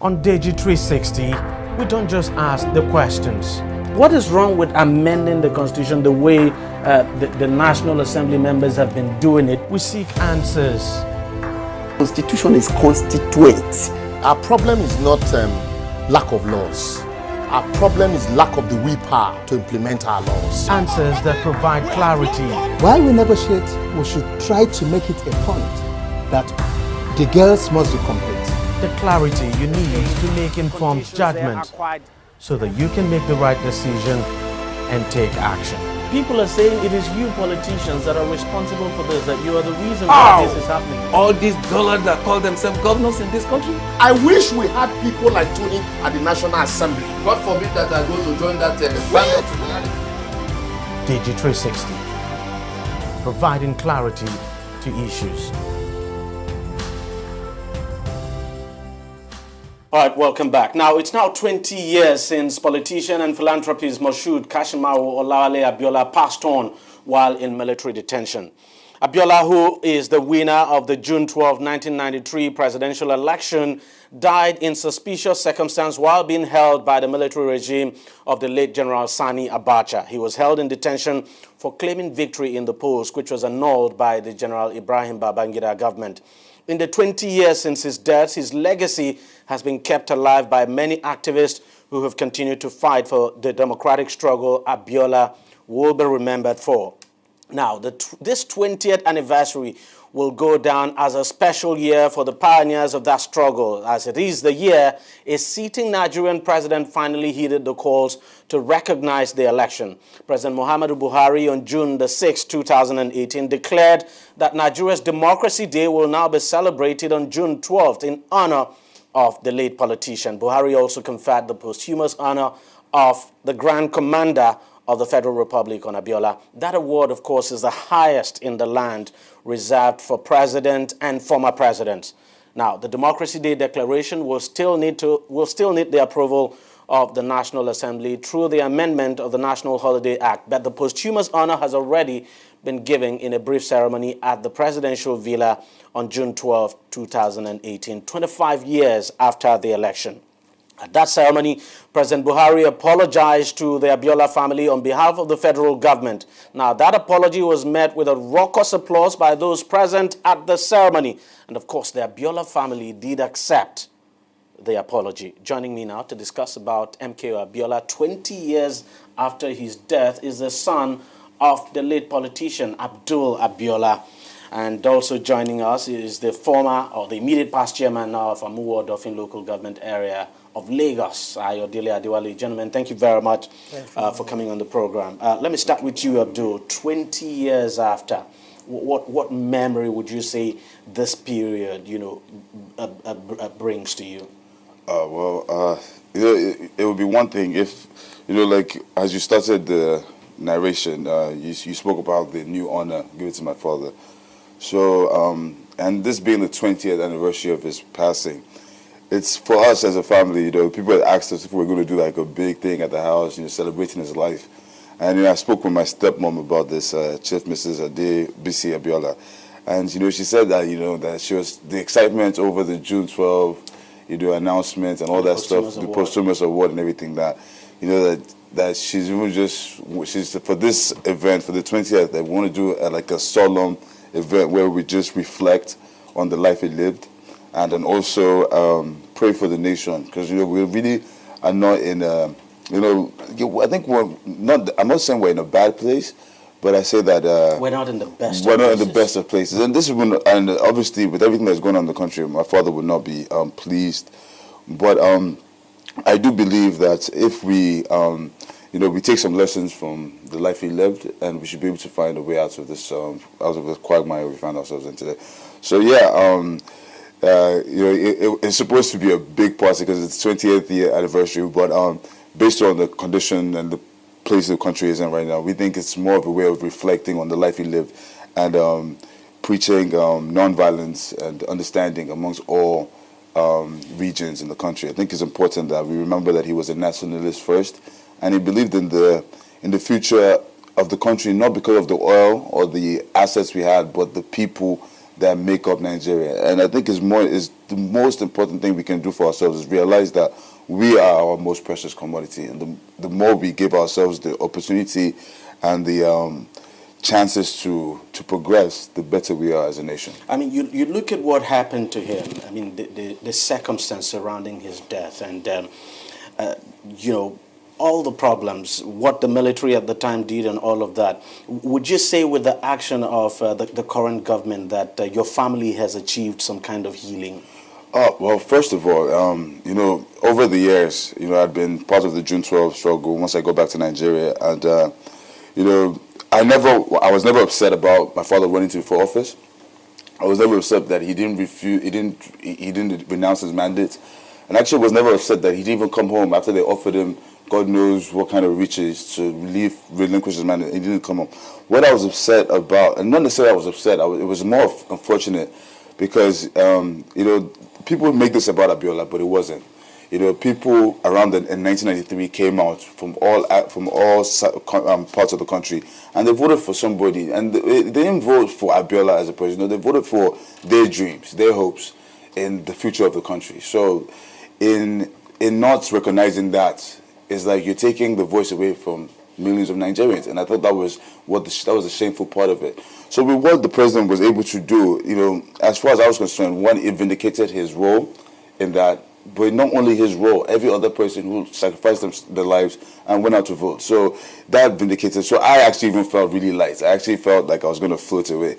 On Deji 360, we don't just ask the questions. What is wrong with amending the Constitution the way the National Assembly members have been doing it? We seek answers. Constitution is constituent. Our problem is not lack of laws. Our problem is lack of the willpower to implement our laws. Answers that provide clarity. While we negotiate, we should try to make it a point that the girls must be complete. The clarity you need to make informed judgment so that you can make the right decision and take action. People are saying it is you politicians that are responsible for this, that you are the reason why this is happening. All these dollars that call themselves governors in this country. I wish we had people like Tony at the National Assembly. God forbid that I go to join that band. Deji 360, providing clarity to issues. All right, welcome back. Now, it's now 20 years since politician and philanthropist Moshood Kashimawo Olawale Abiola passed on while in military detention. Abiola, who is the winner of the June 12, 1993 presidential election, died in suspicious circumstance while being held by the military regime of the late General Sani Abacha. He was held in detention for claiming victory in the polls, which was annulled by the General Ibrahim Babangida government. In the 20 years since his death, his legacy has been kept alive by many activists who have continued to fight for the democratic struggle Abiola will be remembered for. Now, this 20th anniversary will go down as a special year for the pioneers of that struggle, as it is the year a sitting Nigerian president finally heeded the calls to recognize the election. President Muhammadu Buhari on June the 6th, 2018, declared that Nigeria's Democracy Day will now be celebrated on June 12th in honor of the late politician. Buhari also conferred the posthumous honor of the Grand Commander of the Federal Republic on Abiola. That award, of course, is the highest in the land, reserved for president and former presidents. Now, the Democracy Day Declaration will still need the approval of the National Assembly through the amendment of the National Holiday Act, but the posthumous honor has already been given in a brief ceremony at the presidential villa on June 12, 2018, 25 years after the election. At that ceremony, President Buhari apologized to the Abiola family on behalf of the federal government. Now, that apology was met with a raucous applause by those present at the ceremony. And of course, the Abiola family did accept the apology. Joining me now to discuss about MKO Abiola 20 years after his death is the son of the late politician Abdul Abiola. And also joining us is the former or the immediate past chairman of Amuwo Odofin local government area of Lagos, Ayodele Adewale. Gentlemen, thank you very much for coming on the program. Let me start with you, Abdul. 20 years after, what memory would you say this period, brings to you? It would be one thing if, like as you started the narration, you spoke about the new honor given to my father. So, and this being the 20th anniversary of his passing, it's for us as a family, people had asked us if we were going to do like a big thing at the house, celebrating his life. And, I spoke with my stepmom about this, Chief Mrs. Bisi Abiola. And, she said that, that she was the excitement over the June 12, announcement and all that stuff, the posthumous award and everything that, that she's even she's for this event, for the 20th, that we want to do like a solemn event where we just reflect on the life he lived and then also pray for the nation, because we really are not in I think we're not, I'm not saying we're in a bad place, but I say that we're not in the best we're of not places. in the best of places, and this is when, and obviously with everything that's going on in the country, my father would not be pleased, but I do believe that if we we take some lessons from the life he lived, and we should be able to find a way out of this quagmire we find ourselves in today. So it's supposed to be a big party because it's 20th year anniversary, but based on the condition and the place the country is in right now, we think it's more of a way of reflecting on the life he lived and preaching nonviolence and understanding amongst all regions in the country. I think it's important that we remember that he was a nationalist first, and he believed in the future of the country, not because of the oil or the assets we had, but the people that make up Nigeria. And I think is the most important thing we can do for ourselves is realize that we are our most precious commodity, and the more we give ourselves the opportunity and the chances to progress, the better we are as a nation. I mean, you look at what happened to him. I mean, the circumstance surrounding his death, and all the problems, what the military at the time did, and all of that. Would you say, with the action of the current government, that your family has achieved some kind of healing? Well, first of all, over the years, I'd been part of the June 12 struggle once I go back to Nigeria, and I was never upset about my father running for office. I was never upset that he didn't renounce his mandate, and actually was never upset that he didn't even come home after they offered him God knows what kind of riches to relinquish his mandate. He didn't come home. What I was upset about, and not necessarily I was upset, it was more unfortunate because people make this about Abiola, but it wasn't. People around in 1993 came out from all parts of the country, and they voted for somebody, and they didn't vote for Abiola as a president. They voted for their dreams, their hopes in the future of the country. So, in not recognizing that, it's like you're taking the voice away from millions of Nigerians, and I thought that was the shameful part of it. So, with what the president was able to do, as far as I was concerned, one, it vindicated his role in that. But not only his role, every other person who sacrificed their lives and went out to vote. So that vindicated. So I actually even felt really light. I actually felt like I was going to float away.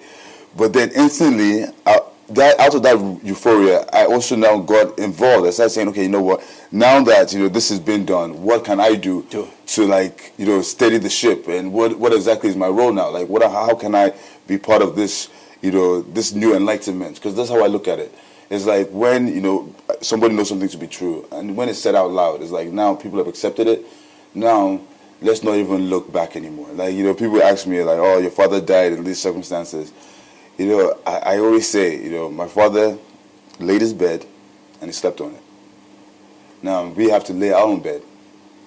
But then instantly, out of that euphoria, I also now got involved. I started saying, okay, you know what? Now that this has been done, what can I do to steady the ship? And what exactly is my role now? Like, how can I be part of this this new enlightenment? Because that's how I look at it. It's like when, somebody knows something to be true, and when it's said out loud, it's like now people have accepted it. Now, let's not even look back anymore. Like, people ask me, like, oh, your father died in these circumstances. I always say, my father laid his bed and he slept on it. Now, we have to lay our own bed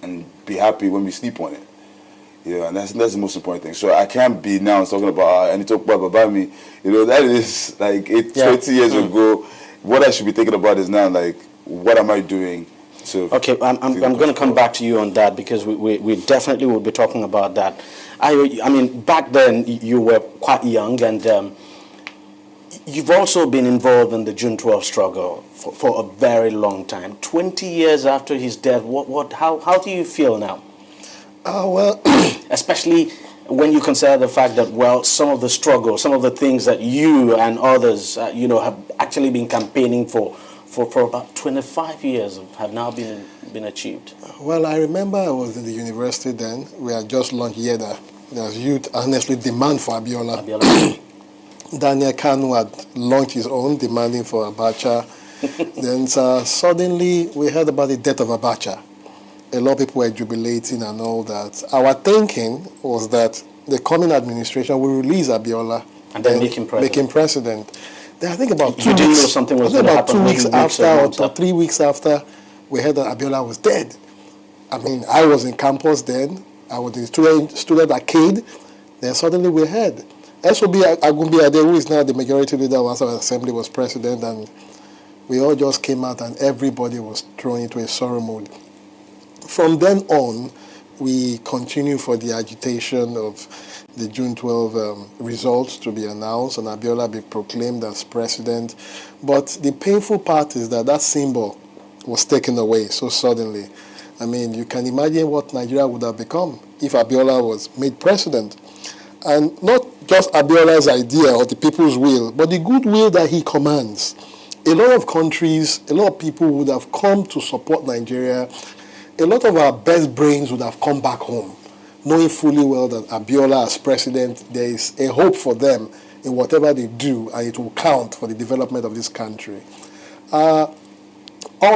and be happy when we sleep on it. And that's the most important thing. So I can't be now talking about, I need to talk about me. That is like 20 years ago. What I should be thinking about is now, like, what am I doing to... Okay, I'm going to come back to you on that, because we definitely will be talking about that. I mean, back then, you were quite young, and you've also been involved in the June 12 struggle for a very long time. 20 years after his death, how do you feel now? Well... Especially when you consider the fact that, well, some of the struggle, some of the things that you and others, have actually been campaigning for about 25 years have now been achieved. Well, I remember I was in the university then. We had just launched YEDA. There's youth honestly demand for Abiola. Daniel Kanu had launched his own, demanding for Abacha. Then suddenly we heard about the death of Abacha. A lot of people were jubilating and all that. Our thinking was that the coming administration will release Abiola and then make him president. Then I think about 2 you weeks. Didn't know something was going to happen. 2 weeks after, or 3 weeks after, we heard that Abiola was dead. I mean, I was in campus then. I was in student arcade. Then suddenly we heard SOB Agumbi Ade, who is now the majority leader of our assembly, was president, and we all just came out and everybody was thrown into a sorrow mode. From then on, we continue for the agitation of the June 12 results to be announced and Abiola be proclaimed as president. But the painful part is that symbol was taken away so suddenly. I mean, you can imagine what Nigeria would have become if Abiola was made president. And not just Abiola's idea or the people's will, but the goodwill that he commands. A lot of countries, a lot of people would have come to support Nigeria. A lot of our best brains would have come back home, knowing fully well that Abiola as president, there is a hope for them in whatever they do, and it will count for the development of this country. All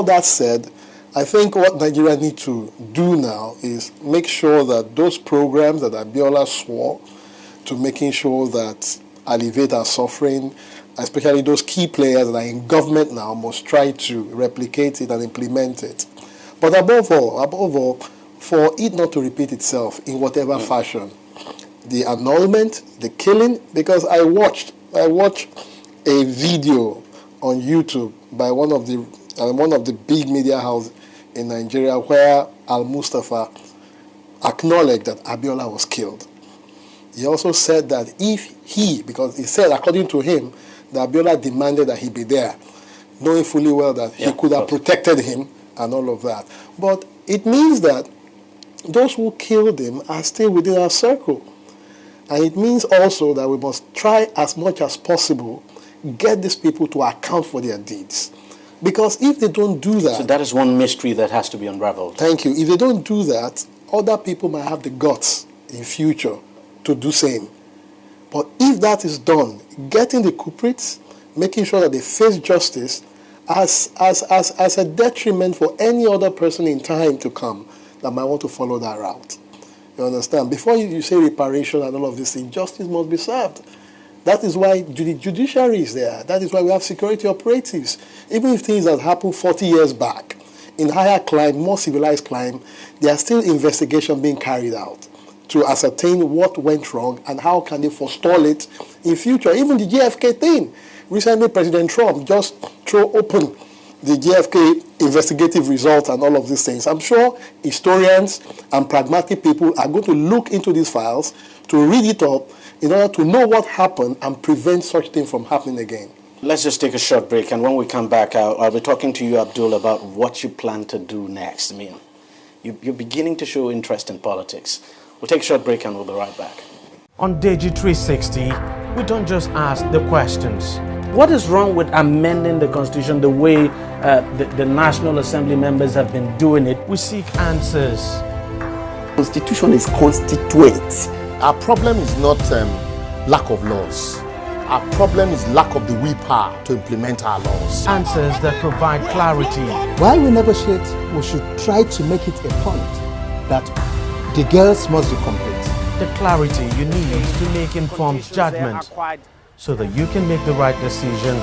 that said, I think what Nigeria needs to do now is make sure that those programs that Abiola swore to making sure that alleviate our suffering, especially those key players that are in government now, must try to replicate it and implement it. But above all, for it not to repeat itself in whatever fashion. The annulment, the killing, because I watched a video on YouTube by one of the big media houses in Nigeria where Al-Mustafa acknowledged that Abiola was killed. He also said that because he said, according to him, that Abiola demanded that he be there, knowing fully well that he could have protected him and all of that. But it means that those who killed him are still within our circle. And it means also that we must try as much as possible get these people to account for their deeds. Because if they don't do that... So that is one mystery that has to be unraveled. Thank you. If they don't do that, other people might have the guts in future to do same. But if that is done, getting the culprits, making sure that they face justice as a detriment for any other person in time to come that might want to follow that route. You understand? Before you say reparation and all of these things, justice must be served. That is why the judiciary is there. That is why we have security operatives. Even if things that happened 40 years back, in higher crime, more civilized crime, there are still investigations being carried out to ascertain what went wrong and how can they forestall it in future. Even the JFK thing. Recently, President Trump just threw open the JFK investigative results and all of these things. I'm sure historians and pragmatic people are going to look into these files to read it up in order to know what happened and prevent such things from happening again. Let's just take a short break, and when we come back, I'll be talking to you, Abdul, about what you plan to do next. I mean, you're beginning to show interest in politics. We'll take a short break and we'll be right back. On Deji 360, we don't just ask the questions. What is wrong with amending the Constitution the way the National Assembly members have been doing it? We seek answers. Constitution is constituent. Our problem is not lack of laws. Our problem is lack of the willpower to implement our laws. Answers that provide clarity. While we negotiate, we should try to make it a point that the girls must be complete. The clarity you need to make informed judgment so that you can make the right decision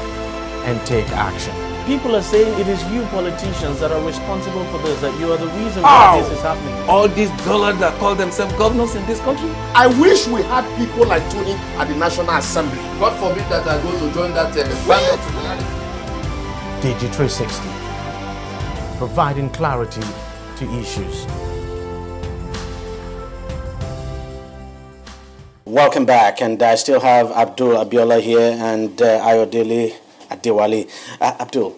and take action. People are saying it is you politicians that are responsible for this, that you are the reason why this is happening. All these dollars that call themselves governors in this country? I wish we had people like Tony at the National Assembly. God forbid that I go to join that band. Deji 360, providing clarity to issues. Welcome back, and I still have Abdul Abiola here and Ayodele Adewale. Abdul,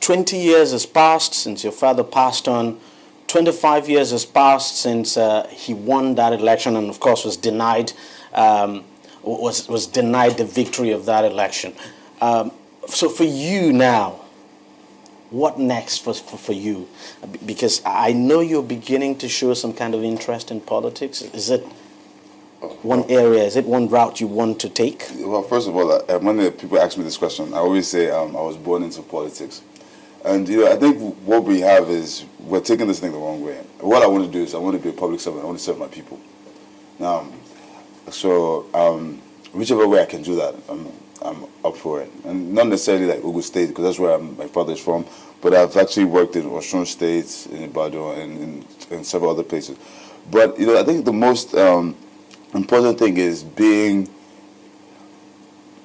20 years has passed since your father passed on. 25 years has passed since he won that election, and of course was denied denied the victory of that election. So for you now, what next for you? Because I know you're beginning to show some kind of interest in politics. Is it one area? Is it one route you want to take? Well, first of all, when people ask me this question, I always say I was born into politics. And I think what we have is we're taking this thing the wrong way. What I want to do is I want to be a public servant. I want to serve my people. Now, so whichever way I can do that, I'm up for it. And not necessarily like Ogun State, because that's where my father is from, but I've actually worked in Osun State, in Ibadan, and in several other places. But I think the most important thing is being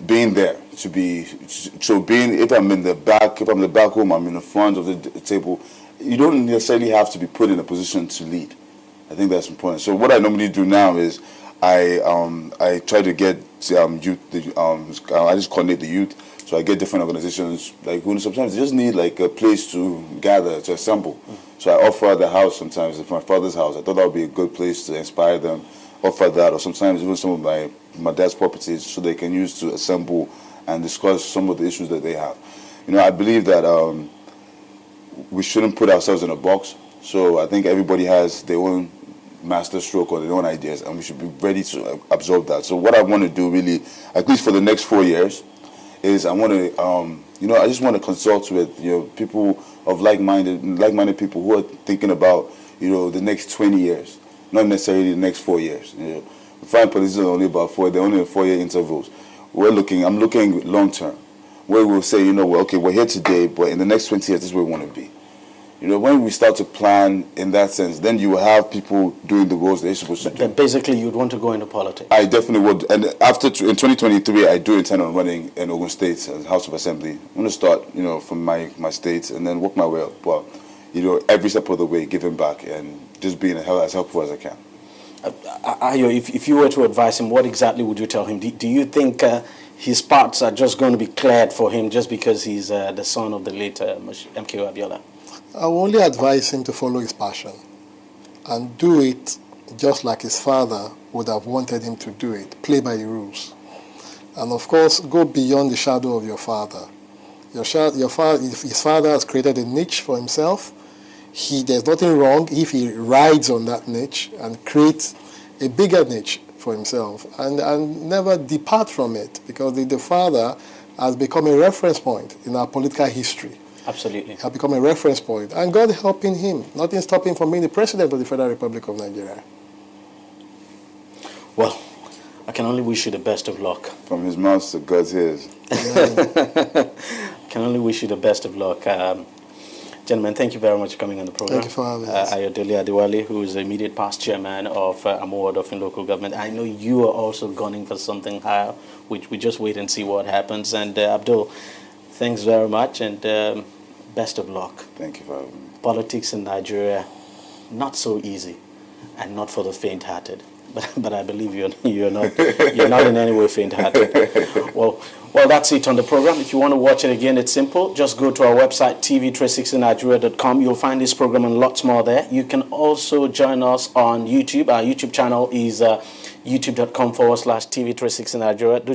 there if I'm in the back room, I'm in the front of the table. You don't necessarily have to be put in a position to lead. I think that's important. So what I normally do now is I try to get youth. I just coordinate the youth. So I get different organizations. Like sometimes they just need like a place to gather, to assemble. So I offer the house sometimes. It's my father's house. I thought that would be a good place to inspire them. Offer that, or sometimes even some of my dad's properties, so they can use to assemble and discuss some of the issues that they have. I believe that we shouldn't put ourselves in a box. So I think everybody has their own master stroke or their own ideas, and we should be ready to absorb that. So what I want to do, really, at least for the next 4 years, is I want to, I just want to consult with people of like-minded people who are thinking about the next 20 years. Not necessarily the next 4 years. We find politicians only about 4. They're only in 4-year intervals. I'm looking long term, where we'll say, okay, we're here today, but in the next 20 years, this is where we want to be. when we start to plan in that sense, then you will have people doing the roles they're supposed to do. Then basically you'd want to go into politics. I definitely would. And in 2023, I do intend on running in Ogun State as House of Assembly. I'm going to start, from my state and then work my way up. But, every step of the way, giving back and just being as helpful as I can. Ayo, if you were to advise him, what exactly would you tell him? Do you think his paths are just going to be cleared for him just because he's the son of the late MKO Abiola? I will only advise him to follow his passion and do it just like his father would have wanted him to do it. Play by the rules. And of course, go beyond the shadow of your father. His father has created a niche for himself. There's nothing wrong if he rides on that niche and creates a bigger niche for himself and never depart from it, because the father has become a reference point in our political history. Absolutely. Have become a reference point. And God helping him. Nothing stopping him from being the president of the Federal Republic of Nigeria. Well, I can only wish you the best of luck. From his mouth to God's ears. Can only wish you the best of luck. Gentlemen, thank you very much for coming on the program. Thank you for having us. Ayodele Adewale, who is the immediate past chairman of Award of Local Government. I know you are also gunning for something higher, which we just wait and see what happens. And Abdul, thanks very much, and best of luck. Thank you for having me. Politics in Nigeria, not so easy, and not for the faint-hearted. But I believe you're not in any way faint-hearted. Well, that's it on the program. If you want to watch it again, it's simple. Just go to our website, tv360nigeria.com. You'll find this program and lots more there. You can also join us on YouTube. Our YouTube channel is youtube.com/tv360nigeria. Do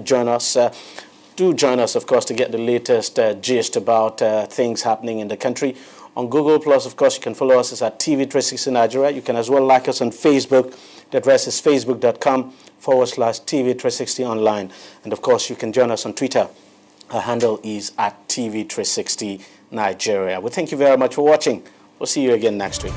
join us, of course, to get the latest gist about things happening in the country. On Google+, of course, you can follow us at TV360 Nigeria. You can as well like us on Facebook. The address is facebook.com/TV360 online. And, of course, you can join us on Twitter. Our handle is @TV360 Nigeria. We thank you very much for watching. We'll see you again next week.